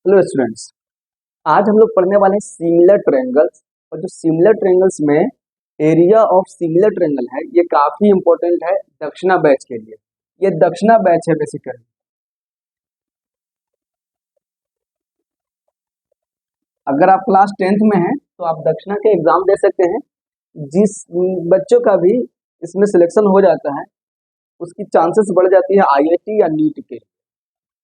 Hello students. आज हम लोग पढ़ने वाले हैं सिमिलर ट्रायंगल्स। और जो सिमिलर ट्रायंगल्स में एरिया ऑफ सिमिलर ट्रायंगल है ये काफी इंपॉर्टेंट है दक्षिणा बैच के लिए। ये दक्षिणा बैच है बेसिकली। अगर आप क्लास 10th में हैं तो आप दक्षिणा के एग्जाम दे सकते हैं। जिस बच्चों का भी इसमें सिलेक्शन हो जाता है उसकी चांसेस बढ़ जाती है आईआईटी या नीट के।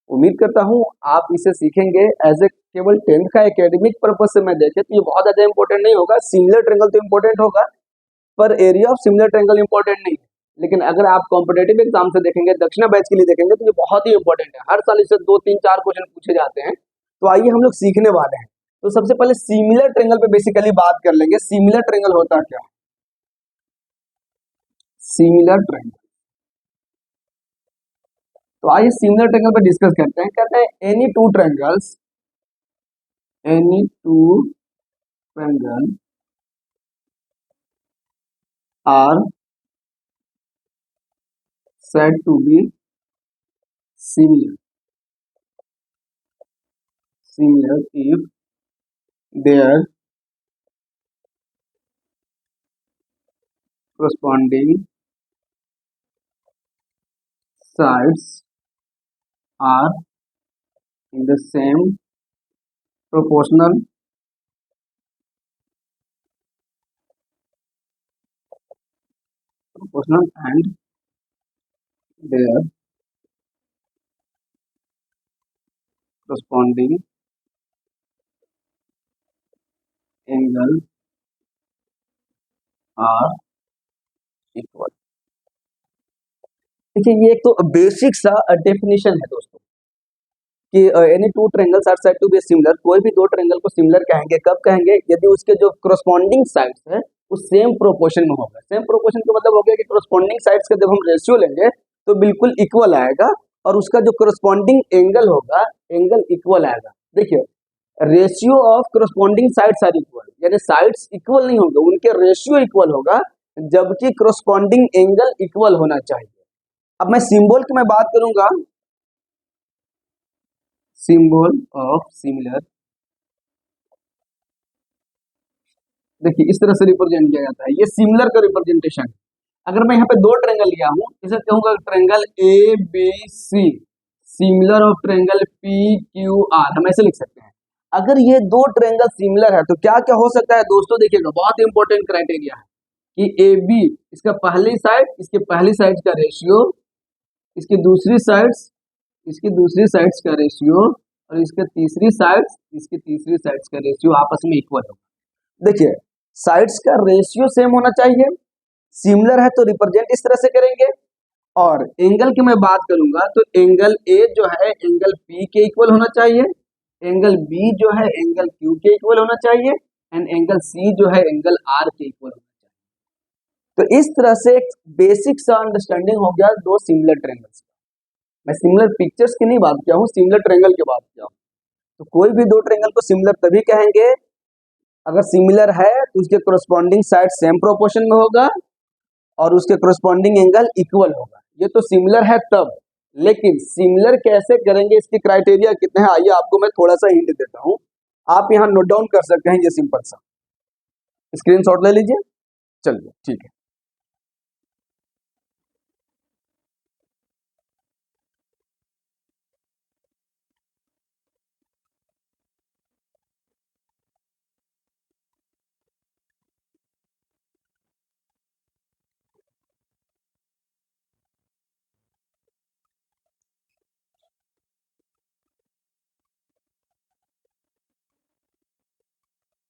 उम्मीद करता हूँ आप इसे सीखेंगे एज ए केवल 10th का एकेडमिक पर्पज से मैं देखे तो ये बहुत ज्यादा इंपॉर्टेंट नहीं होगा। सिमिलर ट्रायंगल तो इंपॉर्टेंट होगा पर area of similar triangle important नहीं है। लेकिन अगर आप कॉम्पिटेटिव एग्जाम से देखेंगे दक्षिणा बैच के लिए देखेंगे तो ये बहुत ही इंपॉर्टेंट है। हर साल इससे 2 3 4 क्वेश्चन पूछे जाते हैं। तो आइए हम लोग सीखने वाले हैं। तो सबसे पहले सिमिलर ट्रायंगल पे बेसिकली बात कर लेंगे। सिमिलर ट्रायंगल होता क्या है? सिमिलर ट्रायंगल, तो आइए सिमिलर ट्रायंगल पे डिस्कस करते हैं। कहते हैं any two triangles are said to be similar if their corresponding sides are in the same proportional and their corresponding angles are equal। देखिए ये एक तो बेसिक सा डेफिनेशन है दोस्तों कि any two triangles are said to be similar. कोई भी दो ट्रायंगल को सिमिलर कहेंगे कब कहेंगे? यदि उसके जो corresponding साइड्स है वो सेम प्रोपोर्शन में होगा। सेम प्रोपोर्शन का मतलब हो गया कि corresponding साइड्स का जब हम रेशियो लेंगे तो बिल्कुल इक्वल आएगा और उसका जो corresponding एंगल होगा एंगल इक्वल आएगा। देखिए ratio of corresponding sides are equal, यानी साइड्स इक्वल नहीं होंगे, उनके रेशियो इक्वल होगा जबकि corresponding एंगल इक्वल होना चाहिए। अब मैं सिंबल की मैं बात करूंगा, सिंबल ऑफ सिमिलर, देखिए इस तरह से रिप्रेजेंट किया जाता है। ये सिमिलर का रिप्रेजेंटेशन। अगर मैं यहाँ पे दो ट्रायंगल लिया हूँ इसे कहूंगा triangle A B C, similar of triangle P Q R, हम ऐसे लिख सकते हैं। अगर ये दो ट्रायंगल सिमिलर है तो क्या क्या हो सकता है दोस्तों? देखिएगा बहुत इंपॉर्टेंट क्राइटेरिया है कि ए बी इसका पहली साइड इसके पहली साइड का रेशियो, इसकी दूसरी साइड्स इसकी दूसरी साइड्स का रेशियो और इसके तीसरी साइड्स इसकी तीसरी साइड्स का रेशियो आपस में इक्वल होगा। देखिए साइड्स का रेशियो सेम होना चाहिए। सिमिलर है तो रिप्रेजेंट इस तरह से करेंगे। और एंगल की मैं बात करूंगा तो एंगल ए जो है एंगल पी के इक्वल होना चाहिए, एंगल बी जो है एंगल क्यू के इक्वल होना चाहिए एंड एंगल सी जो है एंगल आर के इक्वल होना चाहिए। तो इस तरह से एक बेसिक सा अंडरस्टैंडिंग हो गया दो सिमिलर ट्रायंगल्स। मैं सिमिलर पिक्चर्स की नहीं बात किया हूँ, सिमिलर ट्रायंगल की बात किया हूँ। तो कोई भी दो ट्रायंगल को सिमिलर तभी कहेंगे अगर सिमिलर है तो उसके corresponding साइड सेम प्रोपोर्शन में होगा और उसके corresponding एंगल इक्वल होगा। ये तो सिमिलर है तब, लेकिन सिमिलर कैसे करेंगे इसके क्राइटेरिया कितने हैं आइए आपको मैं थोड़ा सा हिंट देता हूँ। आप यहाँ नोट डाउन कर सकते हैं, ये सिंपल सा स्क्रीनशॉट ले लीजिए। चलिए ठीक है।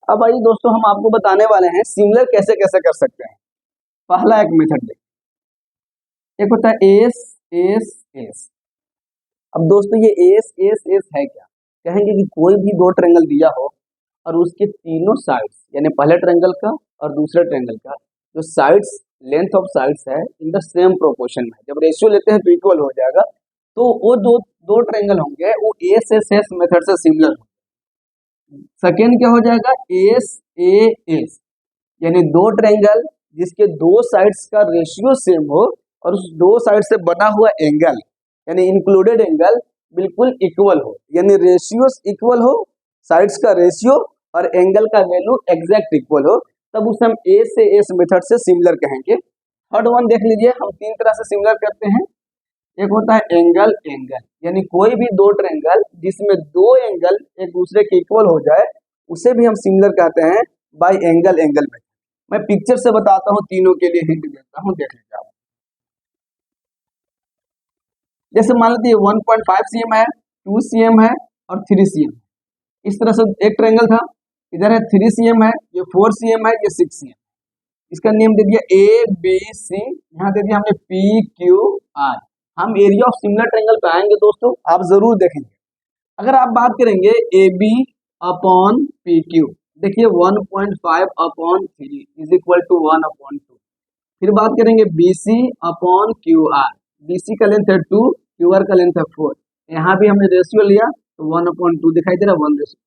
अब आइए दोस्तों हम आपको बताने वाले हैं सिमिलर कैसे कैसे कर सकते हैं। पहला एक मेथड देखिए, एक होता है एस एस एस। अब दोस्तों ये एस एस एस है क्या? कहेंगे कि कोई भी दो ट्रायंगल दिया हो और उसके तीनों साइड्स यानी पहले ट्रायंगल का और दूसरे ट्रायंगल का जो साइड्स लेंथ ऑफ साइड्स है इन द सेम प्रोपोर्शन में, जब रेशियो लेते हैं तो इक्वल हो जाएगा। तो वो दो दो ट्रायंगल होंगे वो एस एस एस मेथड से सिमिलर। सेकेंड क्या हो जाएगा? एस ए एस, यानी दो ट्रायंगल जिसके दो साइड्स का रेशियो सेम हो और उस दो साइड से बना हुआ एंगल यानी इंक्लूडेड एंगल बिल्कुल इक्वल हो, यानी रेशियोस इक्वल हो, साइड्स का रेशियो और एंगल का वैल्यू एग्जैक्ट इक्वल हो, तब उसे हम ए से एस मेथड से सिमिलर कहेंगे। थर्ड वन देख लीजिए, हम तीन तरह से सिमिलर करते हैं। एक होता है एंगल एंगल, यानी कोई भी दो ट्रायंगल जिसमें दो एंगल एक दूसरे के इक्वल हो जाए उसे भी हम सिमिलर कहते हैं बाय एंगल एंगल मेथड। मैं पिक्चर से बताता हूँ, तीनों के लिए हिंट देता हूँ, देख लीजिए आप। जैसे मान लीजिए 1.5 cm है, 2 cm है और 3 cm। इस तरह से एक ट्रायंगल था, इधर है 3 cm है, ये 4 cm है, ये 6 cm। इसका नेम दे दिया ए बी सी, यहाँ दे दिया हमने पी क्यू आर। हम एरिया ऑफ सिमिलर ट्रायंगल पे आएंगे दोस्तों, आप जरूर देखेंगे। अगर आप बात करेंगे A B upon P Q, देखिए 1.5 अपॉन 3 इज इक्वल टू 1/2। फिर बात करेंगे बी सी upon Q R, B C का लेंथ है 2, क्यू आर का लेंथ है 4। यहाँ भी हमने रेशियो लिया तो 1/2 दिखाई दे रहा है, 1 रेशियो।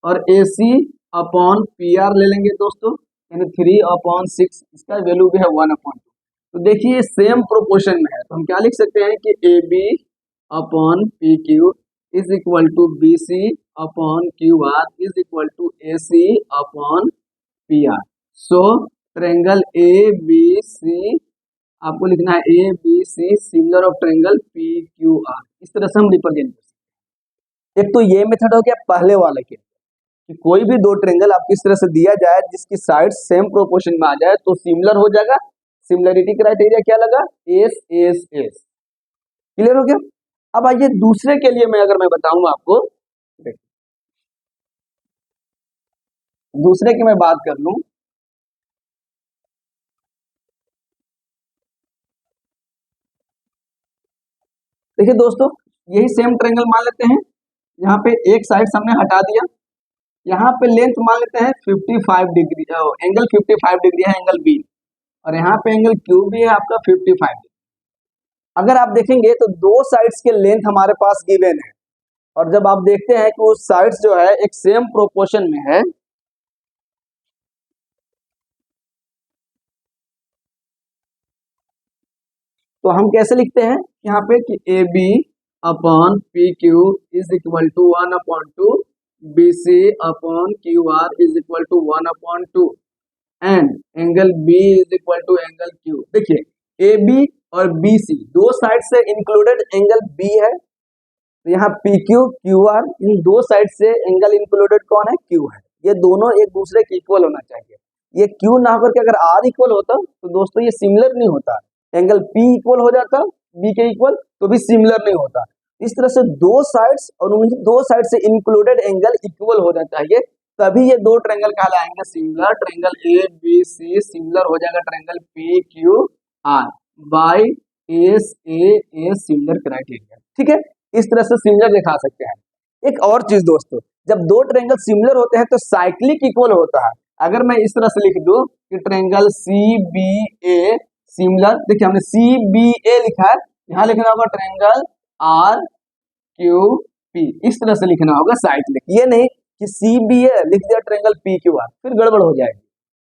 और ए सी अपॉन पी आर ले लेंगे दोस्तों, यानी 3/6, इसका वैल्यू भी है 1/2। तो देखिए सेम प्रोपोर्शन में है, तो हम क्या लिख सकते हैं कि A B upon P Q is equal to B C upon Q R is equal to A C upon P R. So triangle A B C, आपको लिखना है A B C similar of triangle P Q R. इस तरह से हम represent कर सकते हैं। एक तो ये मेथड हो गया पहले वाले के, कि कोई भी दो ट्रायंगल आपको इस तरह से दिया जाए जिसकी साइड सेम प्रोपोर्शन में आ जाए तो सिमिलर हो जाएगा। सिमिलरिटी क्राइटेरिया क्या लगा, एस एस एस। क्लियर हो गया। अब आइए दूसरे के लिए मैं बताऊंगा आपको, दूसरे की मैं बात कर लूं, देखिए दोस्तों यही सेम ट्रायंगल मान लेते हैं, यहाँ पे एक साइड हमने हटा दिया, यहाँ पे लेंथ मान लेते हैं 55 डिग्री, एंगल 55 डिग्री है एंगल बी, और यहाँ पे एंगल क्यू भी है आपका 55 डिग्री। अगर आप देखेंगे तो दो साइड्स के लेंथ हमारे पास गिवन है, और जब आप देखते हैं कि वो साइड्स जो है एक सेम प्रोपोर्शन में है, तो हम कैसे लिखते हैं यहाँ पे कि A B upon P Q is equal to 1/2, B C upon Q R is equal to 1/2 and angle B is equal to angle Q. देखिए ए बी और बी सी दो साइड से इंक्लूडेड एंगल बी है, तो यहाँ P Q Q R, इन दो side से angle included कौन है, क्यू है। ये दोनों एक दूसरे के इक्वल होना चाहिए। ये क्यू ना होकर के अगर आर इक्वल होता तो दोस्तों ये सिमिलर नहीं होता, एंगल पी इक्वल हो जाता बी के इक्वल तो भी सिमिलर नहीं होता। इस तरह से दो साइड्स और उन दो साइड से इंक्लूडेड एंगल इक्वल होना चाहिए, तभी ये दो ट्रायंगल कहलाएंगे similar. Triangle A B C similar हो जाएगा triangle P Q r by s a similar criteria. ठीक है, इस तरह से सिमिलर दिखा सकते हैं। एक और चीज दोस्तों, जब दो ट्रायंगल सिमिलर होते हैं तो साइक्लिक इक्वल होता है। अगर मैं इस तरह से लिख दूं कि triangle C B a similar, देखिए हमने सी बी ए लिखा है, यहाँ लिखना होगा ट्रायंगल आर क्यू पी, इस तरह से लिखना होगा साइक्लिक। ये नहीं कि सी बी ए लिख दिया ट्रायंगल पी क्यू आर, फिर गड़बड़ हो जाएगी,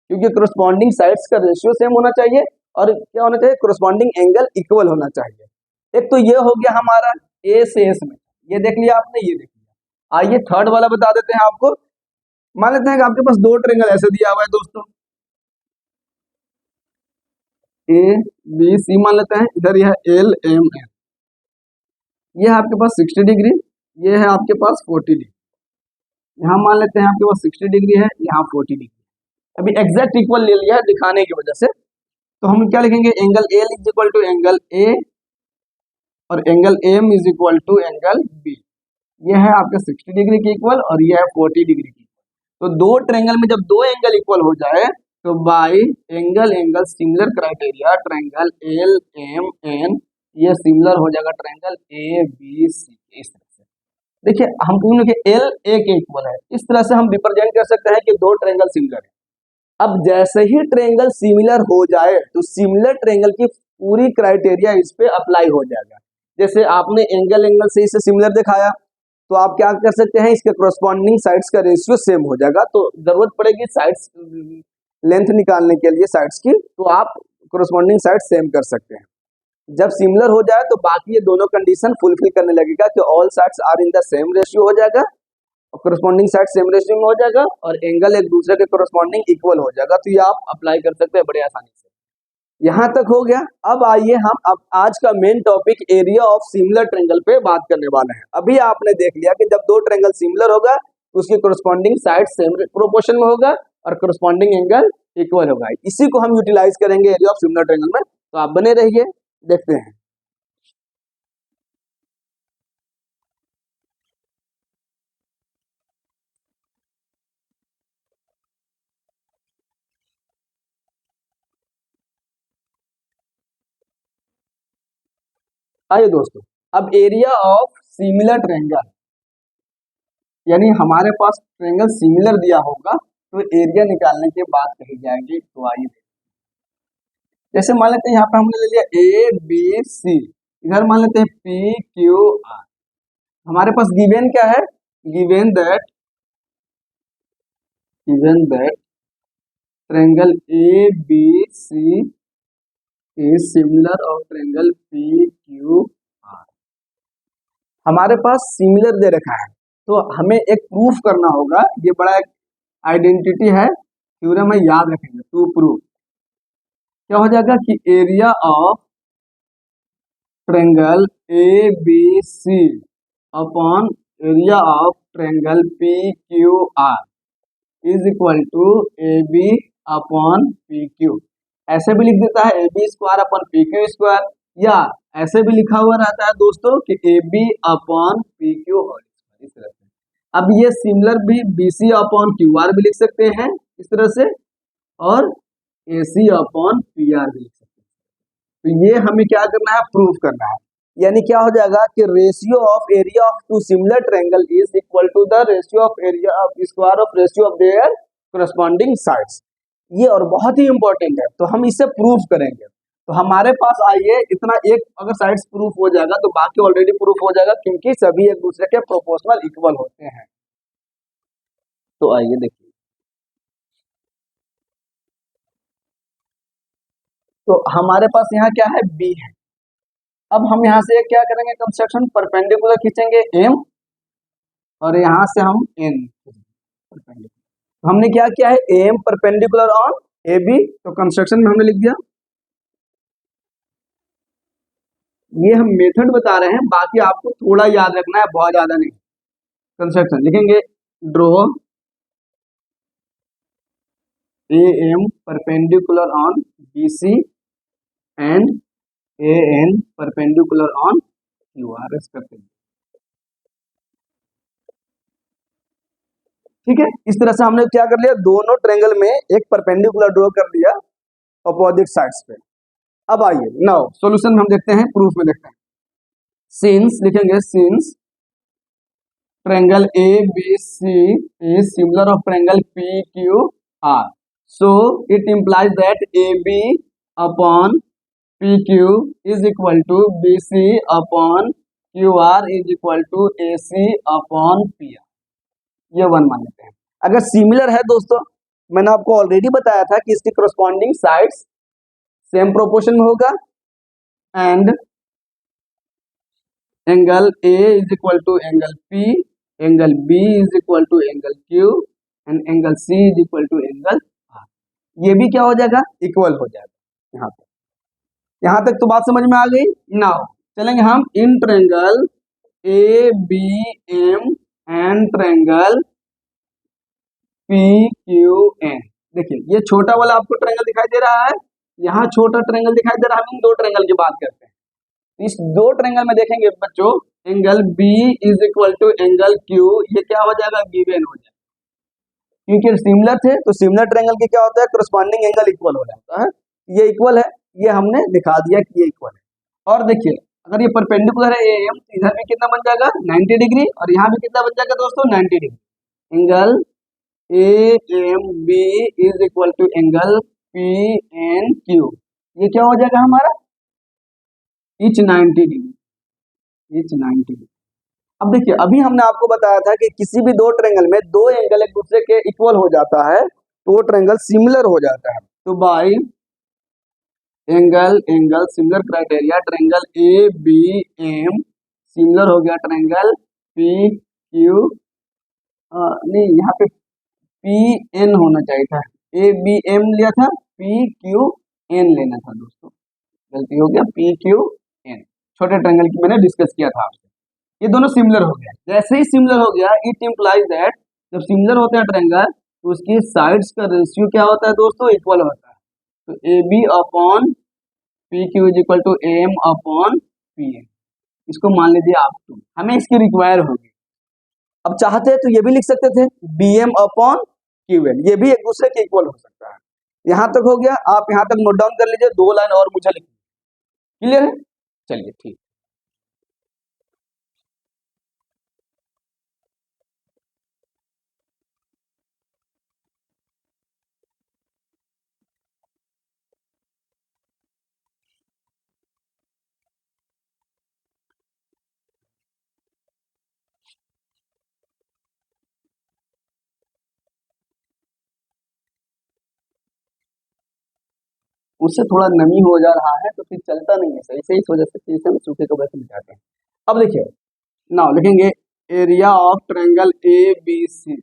क्योंकि करस्पॉन्डिंग साइड्स का रेशियो सेम होना चाहिए और क्या होना चाहिए, करस्पॉन्डिंग एंगल इक्वल होना चाहिए। एक तो ये हो गया हमारा ए से एस में, ये देख लिया आपने, ये देख लिया। आइए थर्ड वाला बता देते हैं आपको। मान लेते हैं कि आपके पास दो ट्रायंगल ऐसे दिया हुआ है दोस्तों, ए बी सी मान लेते हैं, इधर यह एल एम एन, ये है आपके पास 60 डिग्री, ये है आपके पास 40 डिग्री। यहाँ मान लेते हैं आपके पास 60 डिग्री है, यहाँ 40 डिग्री। अभी एग्जैक्ट इक्वल ले लिया है दिखाने की वजह से, तो हम क्या लिखेंगे, angle l is equal to angle a और angle m is equal to angle b. ये है आपके 60 डिग्री की इक्वल और ये है 40 डिग्री की। तो दो ट्रायंगल में जब दो एंगल इक्वल हो जाए तो by angle angle similar criteria triangle L M N ये सिमिलर हो जाएगा ट्रायंगल ए बी सी। इस तरह से देखिए हम कहेंगे कि एल ए के इक्वल है, इस तरह से हम रिप्रेजेंट कर सकते हैं कि दो ट्रायंगल सिमिलर है। अब जैसे ही ट्रायंगल सिमिलर हो जाए तो सिमिलर ट्रायंगल की पूरी क्राइटेरिया इस पे अप्लाई हो जाएगा। जैसे आपने एंगल एंगल से इसे सिमिलर दिखाया, तो आप क्या कर सकते हैं, इसके corresponding साइड्स का रेशियो सेम हो जाएगा। तो जरूरत पड़ेगी साइड्स लेंथ निकालने के लिए साइड्स की, तो आप corresponding साइड सेम कर सकते हैं। जब सिमिलर हो जाए तो बाकी ये दोनों कंडीशन फुलफिल करने लगेगा कि all sides are in the same ratio हो जाएगा और करस्पॉन्डिंग साइड सेम रेशियो में हो जाएगा और एंगल एक दूसरे के करस्पॉन्डिंग इक्वल हो जाएगा। तो ये आप अप्लाई कर सकते हैं बड़े आसानी से। यहाँ तक हो गया। अब आइए हम अब आज का main topic area of similar triangle पे बात करने वाले हैं। अभी आपने देख लिया कि जब दो ट्रायंगल सिमिलर होगा तो उसकी करस्पॉन्डिंग साइड सेम प्रोपोर्शन में होगा और करस्पॉन्डिंग एंगल इक्वल होगा। इसी को हम यूटिलाइज करेंगे एरिया ऑफ सिमिलर ट्रायंगल में। तो आप बने रहिए, देखते हैं। आइए दोस्तों, अब एरिया ऑफ सिमिलर ट्रायंगल, यानी हमारे पास ट्रायंगल सिमिलर दिया होगा तो एरिया निकालने की बात कही जाएगी। तो आइए, जैसे मान लेते हैं यहाँ पे हमने ले लिया ए बी सी, इधर मान लेते हैं पी क्यू आर। हमारे पास गिवन क्या है? Given that triangle A B C is similar of triangle P Q R. हमारे पास सिमिलर दे रखा है तो हमें एक प्रूफ करना होगा। ये बड़ा एक आइडेंटिटी है, थ्योरम में याद रखेंगे। टू प्रूफ क्या हो जाएगा कि area of triangle A B C upon area of triangle P Q R is equal to A B upon P Q. ऐसे भी लिख देता है A B square upon P Q square, या ऐसे भी लिखा हुआ रहता है दोस्तों कि A B upon P Q और इस तरह से। अब ये सिमिलर भी बी सी अपॉन क्यू आर भी लिख सकते हैं इस तरह से, और ए सी अपॉन पी आर भी लिख सकते हैं। तो ये हमें क्या करना है? प्रूफ करना है। यानी क्या हो जाएगा कि ratio of area of two similar triangle is equal to the ratio of area of square of ratio of their corresponding sides. ये और बहुत ही इंपॉर्टेंट है, तो हम इसे प्रूफ करेंगे। तो हमारे पास आइए इतना, एक अगर साइड्स प्रूफ हो जाएगा तो बाकी ऑलरेडी प्रूफ हो जाएगा, क्योंकि सभी एक दूसरे के प्रोपोर्शनल इक्वल होते हैं। तो आइए देखिए, तो हमारे पास यहाँ क्या है? बी है। अब हम यहाँ से क्या करेंगे? कंस्ट्रक्शन परपेंडिकुलर खींचेंगे एम, और यहाँ से हम एन परपेंडिकुलर। तो हमने क्या किया है? M perpendicular on A B, तो कंस्ट्रक्शन में हमने लिख दिया। ये हम मेथड बता रहे हैं, बाकी आपको थोड़ा याद रखना है, बहुत ज्यादा नहीं। कंस्ट्रक्शन लिखेंगे, draw A M perpendicular on B C and A N perpendicular on Q R respectively. ठीक है, इस तरह से हमने क्या कर लिया? दोनों ट्रायंगल में एक परपेंडिकुलर ड्रॉ कर दिया अपोजिट साइड्स पे। अब आइए नाउ सॉल्यूशन हम देखते हैं, प्रूफ में देखते हैं। सिंस लिखेंगे, since triangle A B C is similar of triangle P Q R, so it implies that A B upon P Q is equal to B C upon Q R is equal to A C upon P R. ये one मान लेते हैं। अगर similar है दोस्तों, मैंने आपको already बताया था कि इसकी करस्पॉन्डिंग साइड्स सेम प्रोपोर्शन में होगा, and angle A is equal to angle P, angle B is equal to angle Q, and angle C is equal to angle R. ये भी क्या हो जाएगा? इक्वल हो जाएगा। यहाँ तक तो बात समझ में आ गई। नाउ चलेंगे हम in triangle A B M and triangle P Q N. देखिए ये छोटा वाला आपको ट्रायंगल दिखाई दे रहा है, यहाँ छोटा ट्रायंगल दिखाई दे रहा है। हम इन दो ट्रायंगल की बात करते हैं। इस दो ट्रायंगल में देखेंगे बच्चों, angle B is equal to angle Q, ये क्या हो जाएगा? गिवन हो जाएगा, क्योंकि सिमिलर थे। तो सिमिलर ट्रायंगल की क्या होता है? करस्पॉन्डिंग एंगल इक्वल हो जाता है। ये इक्वल है, ये हमने दिखा दिया कि ये इक्वल है। और देखिए अगर ये परपेंडिकुलर है ए एम, तो इधर भी कितना बन जाएगा? 90 डिग्री, और यहाँ भी कितना बन जाएगा दोस्तों? 90 degree. Angle A M B is equal to angle P N Q, ये क्या हो जाएगा हमारा? Each 90 degree, each 90 degree. अब देखिए अभी हमने आपको बताया था कि किसी भी दो ट्रायंगल में दो एंगल एक दूसरे के इक्वल हो जाता है तो वो ट्रायंगल सिमिलर हो जाता है। तो by angle angle similar criteria, triangle A B M similar हो गया ट्रायंगल पी क्यू, नहीं यहाँ पे पी एन होना चाहिए था, ए बी एम लिया था, पी क्यू एन लेना था दोस्तों, गलती हो गया, पी क्यू एन, छोटे ट्रायंगल की मैंने डिस्कस किया था आपसे। ये दोनों सिमिलर हो गया, जैसे ही सिमिलर हो गया इट इम्प्लाइज दैट जब सिमिलर होते हैं ट्रायंगल तो उसकी साइड्स का रेशियो क्या होता है दोस्तों, इक्वल होता है। तो A B upon P Q is equal to A M upon P N, इसको मान लीजिए आप टू, हमें इसकी रिक्वायर होगी। अब चाहते हैं तो ये भी लिख सकते थे B M upon Q N, ये भी एक दूसरे के इक्वल हो सकता है। यहां तक हो गया, आप यहां तक नोट डाउन कर लीजिए, 2 लाइन और मुझे लिखनी, क्लियर है, चलिए ठीक। उससे थोड़ा नमी हो जा रहा है तो फिर चलता नहीं है सही से, इस वजह से इसे हम सूखे कपड़े से मिटाते हैं। अब देखिए नाउ लिखेंगे area of triangle A B C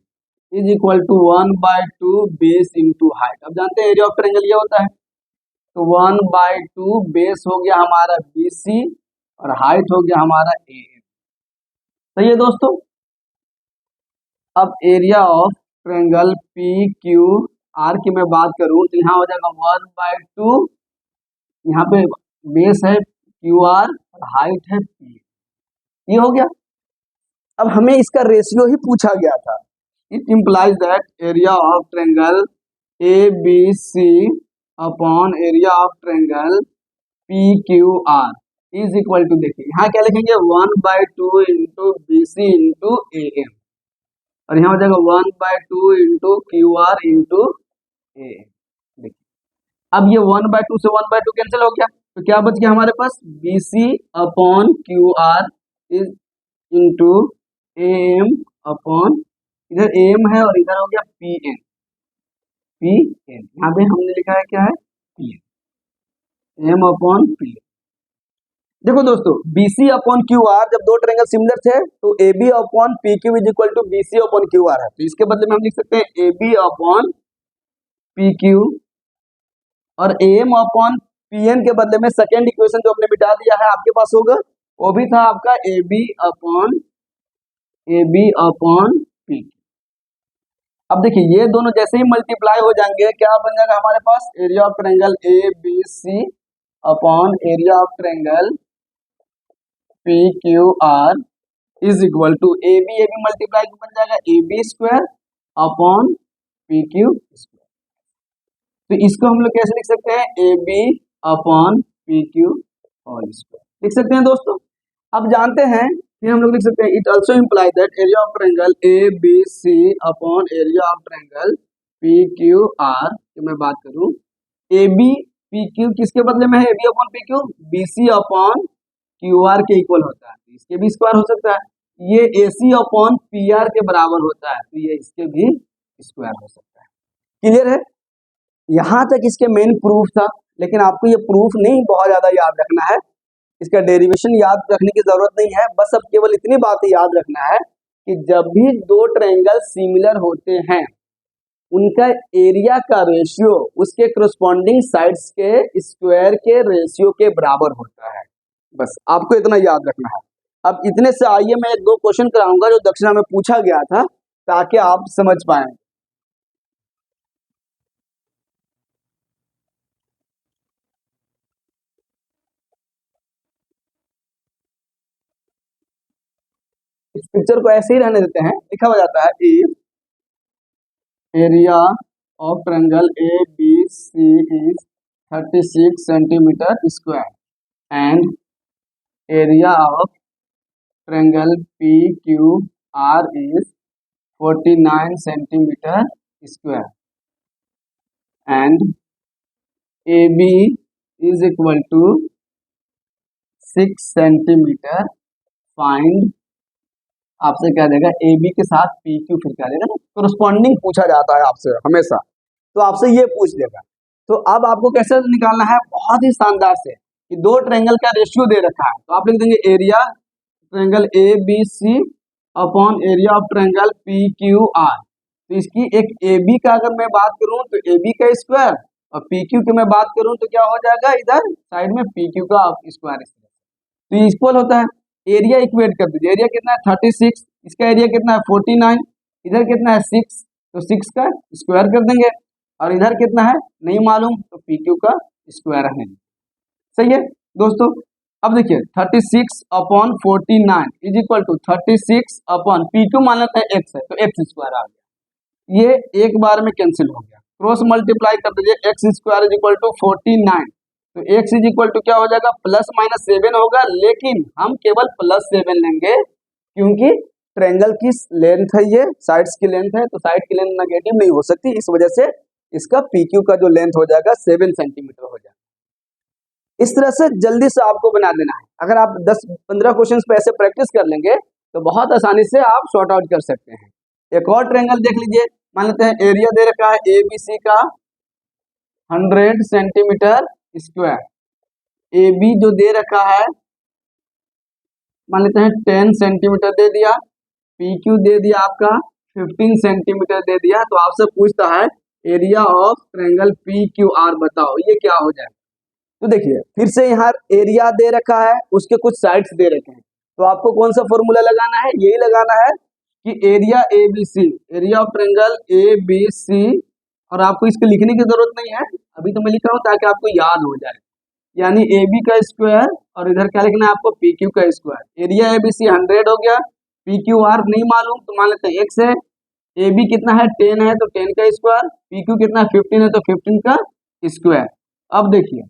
is equal to 1/2 base into height. अब जानते हैं एरिया ऑफ ट्रायंगल ये होता है, तो 1/2 बेस हो गया हमारा बी सी और हाइट हो गया हमारा ए एम, सही है दोस्तों। अब area of triangle P Q R की मैं बात करूं तो यहाँ हो जाएगा 1/2, यहाँ पे बेस है क्यू आर और हाइट है पी, ये हो गया। अब हमें इसका रेशियो ही पूछा गया था, it implies that area of triangle A B C upon area of triangle P Q R is equal to, देखिए यहाँ क्या लिखेंगे 1/2 इंटू बी सी इंटू ए एम, और यहाँ हो जाएगा 1/2 इंटू क्यू आर इंटू ए एम। देखिए अब ये 1/2 से 1/2 कैंसिल हो गया, तो क्या बच गया हमारे पास, b C upon Q R is into A M upon, इधर ए एम है और इधर हो गया पी एन, पी एन यहाँ पे हमने लिखा है क्या है P N, M upon P N. देखो दोस्तों BC अपॉन क्यू आर, जब दो ट्रायंगल सिमिलर थे तो AB upon P Q is equal to BC upon Q R है, तो इसके बदले में हम लिख सकते हैं AB अपॉन पी क्यू, और AM अपॉन PN के बदले में सेकेंड इक्वेशन जो हमने मिटा दिया है आपके पास होगा, वो भी था आपका AB अपॉन पी। अब देखिए ये दोनों जैसे ही मल्टीप्लाई हो जाएंगे क्या बन जाएगा हमारे पास, area of triangle ABC upon area of triangle P Q R is equal to A b multiply बन जाएगा AB square upon P Q square. तो इसको हम लोग कैसे लिख सकते हैं, AB upon P q whole square लिख सकते हैं दोस्तों। अब जानते हैं फिर हम लोग लिख सकते हैं it also imply that area of triangle A B C upon area of triangle P Q R की मैं बात करूं, ए बी पी क्यू किसके बदले में है, A B upon P Q B C upon Q R के equal होता है, तो इसके भी स्क्वायर हो सकता है। ये ए सी अपॉन पी आर के बराबर होता है, तो ये इसके भी स्क्वायर हो सकता है। क्लियर है, यहाँ तक इसके मेन प्रूफ था, लेकिन आपको ये प्रूफ नहीं बहुत ज्यादा याद रखना है, इसका डेरिवेशन याद रखने की जरूरत नहीं है, बस अब केवल इतनी बात याद रखना है कि जब भी दो ट्रायंगल सिमिलर होते हैं उनका एरिया का रेशियो उसके करस्पॉन्डिंग साइड्स के स्क्वायर के रेशियो के बराबर होता है, बस आपको इतना याद रखना है। अब इतने से आइए मैं एक दो क्वेश्चन कराऊंगा जो दक्षिणा में पूछा गया था ताकि आप समझ पाए। इस पिक्चर को ऐसे ही रहने देते हैं, लिखा हो जाता है if area of triangle A B C is 36 centimetre square and area of triangle P Q R is 49 centimetre square and A B is equal to 6 centimetre, find, आपसे क्या देगा ए बी के साथ पी क्यू फिर क्या देगा ना, corresponding पूछा जाता है आपसे हमेशा, तो आपसे ये पूछ लेगा। तो अब आपको कैसे निकालना है, बहुत ही शानदार से, कि दो ट्रायंगल का रेशियो दे रखा है, तो आप लिख देंगे area triangle A B C upon area of triangle P Q R. तो इसकी एक ए बी का अगर मैं बात करूं तो ए बी का स्क्वायर, और पी क्यू की मैं बात करूं तो क्या हो जाएगा, इधर साइड में पी क्यू का स्क्वायर। तो ये इक्वल होता है, एरिया इक्वेट कर दीजिए, एरिया कितना है 36, इसका एरिया कितना है 49, इधर कितना है 6, तो 6 का स्क्वायर कर देंगे, और इधर कितना है नहीं मालूम, तो पी क्यू का स्क्वायर है। सही है दोस्तों। अब देखिए 36 upon 49 is equal to 36 upon P Q मान लेते हैं एक्स है, तो एक्स स्क्वायर आ गया, ये एक बार में कैंसिल हो गया। क्रॉस मल्टीप्लाई कर दीजिए, x square is equal to 49, तो एक्स इज इक्वल टू क्या हो जाएगा, प्लस माइनस 7 होगा, लेकिन हम केवल प्लस 7 लेंगे क्योंकि ट्रायंगल की लेंथ है, ये साइड्स की लेंथ है, तो साइड की लेंथ नेगेटिव नहीं हो सकती, इस वजह से इसका पी क्यू का जो लेंथ हो जाएगा 7 सेंटीमीटर हो जाएगा। इस तरह से जल्दी से आपको बना देना है, अगर आप 10-15 क्वेश्चन पे ऐसे प्रैक्टिस कर लेंगे तो बहुत आसानी से आप सॉर्ट आउट कर सकते हैं। एक और ट्रायंगल देख लीजिए, मान लेते हैं एरिया दे रखा है ए बी सी का 100 सेंटीमीटर स्क्वायर, ए बी जो दे रखा है मान लेते हैं 10 सेंटीमीटर दे दिया, पी क्यू दे दिया आपका 15 सेंटीमीटर दे दिया, तो आपसे पूछता है area of triangle P Q R बताओ, ये क्या हो जाएगा। तो देखिए फिर से यहाँ एरिया दे रखा है, उसके कुछ साइड्स दे रखे हैं, तो आपको कौन सा फॉर्मूला लगाना है, यही लगाना है कि area A B C, area of triangle A B C, और आपको इसको लिखने की जरूरत नहीं है, अभी तो मैं लिख रहा हूँ ताकि आपको याद हो जाए, यानी ए बी का स्क्वायर और इधर क्या लिखना है आपको पी क्यू का square. Area A B C 100 हो गया, पी क्यू आर नहीं मालूम तो मान लेते हैं एक्स है, ए बी कितना है 10 है तो 10 का स्क्वायर, पी क्यू कितना है 15 है तो 15 का स्क्वायर। अब देखिए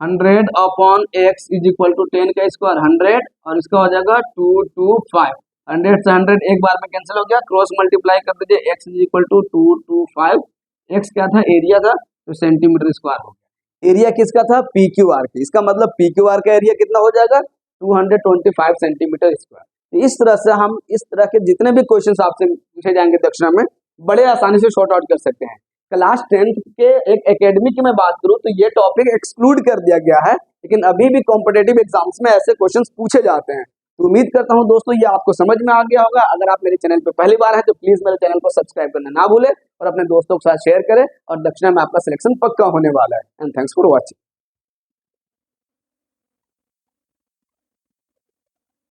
100 upon x is equal to 10 का स्क्वायर 100, और इसका हो जाएगा 225, 100 से 100 एक बार में कैंसिल हो गया, क्रॉस मल्टीप्लाई कर दीजिए, x is equal to 225, x क्या था एरिया था तो सेंटीमीटर स्क्वायर हो गया। एरिया किसका था, पी क्यू आर की, इसका मतलब पी क्यू आर का एरिया कितना हो जाएगा 225 सेंटीमीटर स्क्वायर। इस तरह से हम इस तरह के जितने भी क्वेश्चंस आपसे पूछे जाएंगे दक्षिणा में बड़े आसानी से शॉर्ट आउट कर सकते हैं। क्लास 10th के एक एकेडमी की मैं बात करूं तो ये टॉपिक एक्सक्लूड कर दिया गया है, लेकिन अभी भी कॉम्पिटेटिव एग्जाम्स में ऐसे क्वेश्चंस पूछे जाते हैं। तो उम्मीद करता हूं दोस्तों ये आपको समझ में आ गया होगा। अगर आप मेरे चैनल पे पहली बार हैं तो प्लीज मेरे चैनल को सब्सक्राइब करना ना भूलें और अपने दोस्तों के साथ शेयर करें, और दक्षिणा में आपका सिलेक्शन पक्का होने वाला है। And thanks for watching.